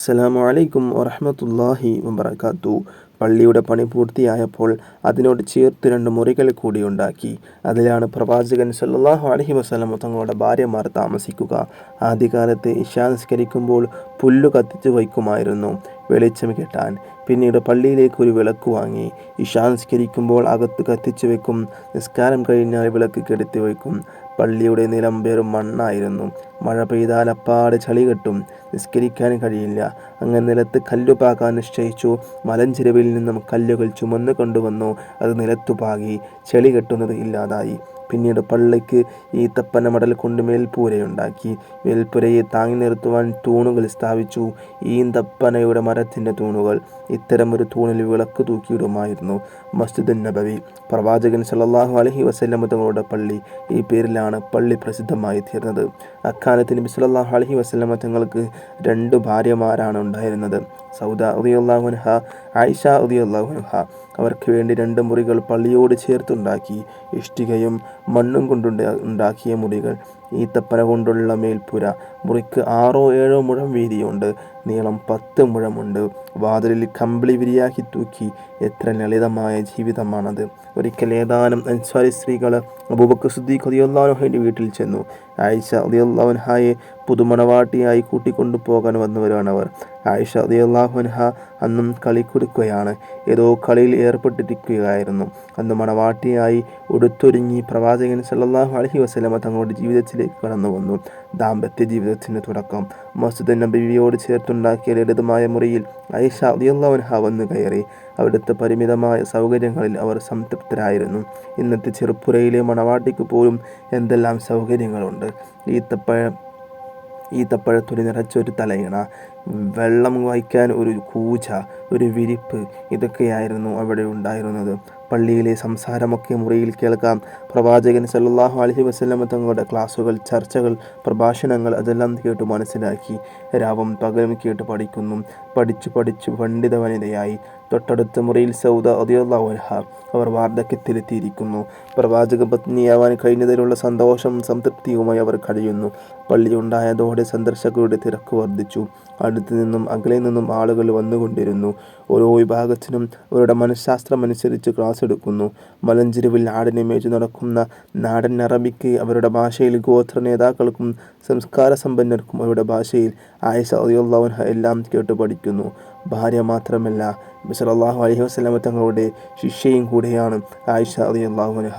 അസ്സലാമു അലൈക്കും വറഹ്മത്തുള്ളാഹി വബറകാതുഹു. പള്ളിയുടെ പണി പൂർത്തിയായപ്പോൾ അതിനോട് ചേർത്ത് 2 മുറികൾ കൂടി ഉണ്ടാക്കി. അതിലാണ് പ്രവാചകൻ സല്ലല്ലാഹു അലൈഹി വസല്ലം തങ്ങളുടെ ഭാര്യമാർ താമസിക്കുക. ആദ്യകാലത്ത് ഇശാ നിസ്കരിക്കുമ്പോൾ പുല്ലു കത്തിച്ചു വയ്ക്കുമായിരുന്നു വെളിച്ചം കിട്ടാൻ. പിന്നീട് പള്ളിയിലേക്ക് ഒരു വിളക്ക് വാങ്ങി. ഇശാ നിസ്കരിക്കുമ്പോൾ അകത്ത് കത്തിച്ചു വെക്കും. നിസ്കാരം കഴിഞ്ഞാൽ വിളക്ക് കെടുത്തി വയ്ക്കും. പള്ളിയുടെ നിലം വെറും മണ്ണായിരുന്നു. മഴ പെയ്താൽ അപ്പാടെ ചളി കെട്ടും. നിസ്കരിക്കാൻ കഴിയില്ല. അങ്ങനെ നിലത്ത് കല്ലുപാകാൻ നിശ്ചയിച്ചു. മലഞ്ചെരുവിൽ നിന്നും കല്ലുകൾ ചുമന്നു കൊണ്ടുവന്നു. അത് നിലത്തുപാകി. ചെളി കെട്ടുന്നത് ഇല്ലാതായി. പിന്നീട് പള്ളിക്ക് ഈത്തപ്പന മടൽ കൊണ്ട് മേൽപ്പൂരയുണ്ടാക്കി. മേൽപ്പുരയെ താങ്ങി നിർത്തുവാൻ തൂണുകൾ സ്ഥാപിച്ചു. ഈന്തപ്പനയുടെ മരത്തിൻ്റെ തൂണുകൾ. ഇത്തരമൊരു തൂണിൽ വിളക്ക് തൂക്കിയിടുമായിരുന്നു. മസ്ജിദുൻ നബവി, പ്രവാചകൻ സല്ലല്ലാഹു അലൈഹി വസല്ലം തങ്ങളുടെ പള്ളി, ഈ പേരിലാണ് പള്ളി പ്രസിദ്ധമായി തീർന്നത്. അക്കാലത്ത് നബി സല്ലല്ലാഹു അലൈഹി വസല്ലം തങ്ങൾക്ക് 2 ഭാര്യമാരാണ് ഉണ്ടായിരുന്നത്. സൗദ റളിയല്ലാഹു അൻഹ, ആയിഷ റളിയല്ലാഹു അൻഹ. അവർക്ക് വേണ്ടി 2 മുറികൾ പള്ളിയോട് ചേർത്തുണ്ടാക്കി. ഇഷ്ടികയും മണ്ണും കൊണ്ടുണ്ടാക്കിയ മുറികൾ. ഈത്തപ്പന കൊണ്ടുള്ള മേൽപ്പുര. മുറിക്ക് 6-7 മുഴം വീതിയുണ്ട്. നീളം 10 മുഴമുണ്ട്. വാതിലിൽ കമ്പിളി വിരിയാക്കി തൂക്കി. എത്ര ലളിതമായ ജീവിതമാണത്. ഒരിക്കൽ ഏതാനും അൻസ്വാരി സ്ത്രീകൾ അബൂബക്കർ സിദ്ദീഖ് റളിയല്ലാഹു അൻഹുവിൻ്റെ വീട്ടിൽ ചെന്നു. ആയിഷ റളിയല്ലാഹു അൻഹയെ പുതുമണവാട്ടിയായി കൂട്ടിക്കൊണ്ടു പോകാൻ വന്നവരാണവർ. ആയിഷ റളിയല്ലാഹു അൻഹ അന്നും കളി കൊടുക്കുകയാണ്. ഏതോ കളിയിൽ ഏർപ്പെട്ടിരിക്കുകയായിരുന്നു. അന്ന് മണവാട്ടിയായി ഉടുത്തൊരുങ്ങി പ്രവാചകൻ സല്ലല്ലാഹു അലൈഹി വസല്ലം തങ്ങളുടെ ജീവിതത്തിലേക്ക് കടന്നു വന്നു. ദാമ്പത്യ ജീവിതത്തിൻ്റെ തുടക്കം. മസ്ജിദുൻ നബവിയോട് ചേർത്തുണ്ടാക്കിയ ലളിതമായ മുറിയിൽ ആയിഷ റളിയല്ലാഹു അൻഹ വന്നു കയറി. അവിടുത്തെ പരിമിതമായ സൗകര്യങ്ങളിൽ അവർ സംതൃപ്തരായിരുന്നു. ഇന്നത്തെ ചെറുപ്പുരയിലെ മണവാട്ടിക്ക് പോലും എന്തെല്ലാം സൗകര്യങ്ങളുണ്ട്. ഈത്തപ്പഴത്തൊലി നിറച്ചൊരു തലയിണ, വെള്ളം വയ്ക്കാൻ ഒരു കൂജ, ഒരു വിരിപ്പ്, ഇതൊക്കെയായിരുന്നു അവിടെ ഉണ്ടായിരുന്നത്. പള്ളിയിലെ സംസാരമൊക്കെ മുറിയിൽ കേൾക്കാം. പ്രവാചകൻ സല്ലല്ലാഹു അലൈഹി വസല്ലം തങ്ങളുടെ ക്ലാസുകൾ, ചർച്ചകൾ, പ്രഭാഷണങ്ങൾ അതെല്ലാം കേട്ടു മനസ്സിലാക്കി. രാവും പകലും കേട്ട് പഠിക്കുന്നു. പഠിച്ചു പണ്ഡിത വനിതയായി. തൊട്ടടുത്ത മുറിയിൽ സൗദ റളിയല്ലാഹു അൻഹ. അവർ വാർദ്ധക്യത്തിലെത്തിയിരിക്കുന്നു. പ്രവാചക പത്നിയാവാൻ കഴിഞ്ഞതിലുള്ള സന്തോഷവും സംതൃപ്തിയുമായി അവർ കഴിയുന്നു. പള്ളി ഉണ്ടായതോടെ സന്ദർശകരുടെ തിരക്ക് വർദ്ധിച്ചു. അടുത്തു നിന്നും അകലെ നിന്നും ആളുകൾ വന്നുകൊണ്ടിരുന്നു. ഓരോ വിഭാഗത്തിനും അവരുടെ മനഃശാസ്ത്രമനുസരിച്ച് ക്ലാസ് എടുക്കുന്നു. മലഞ്ചെരുവിൽ ആടിനെ മേച്ചു നടക്കുന്ന നാടൻ അറബിക്ക് അവരുടെ ഭാഷയിൽ, ഗോത്ര നേതാക്കൾക്കും സംസ്കാര സമ്പന്നർക്കും അവരുടെ ഭാഷയിൽ. ആയിഷ റളിയല്ലാഹു അൻഹ എല്ലാം കേട്ടു പഠിക്കുന്നു. ഭാര്യ മാത്രമല്ല, നബി സല്ലല്ലാഹു അലൈഹി വസല്ലം തങ്ങളുടെ ശിഷ്യയും കൂടെയാണ് ആയിഷ റളിയല്ലാഹു അൻഹ.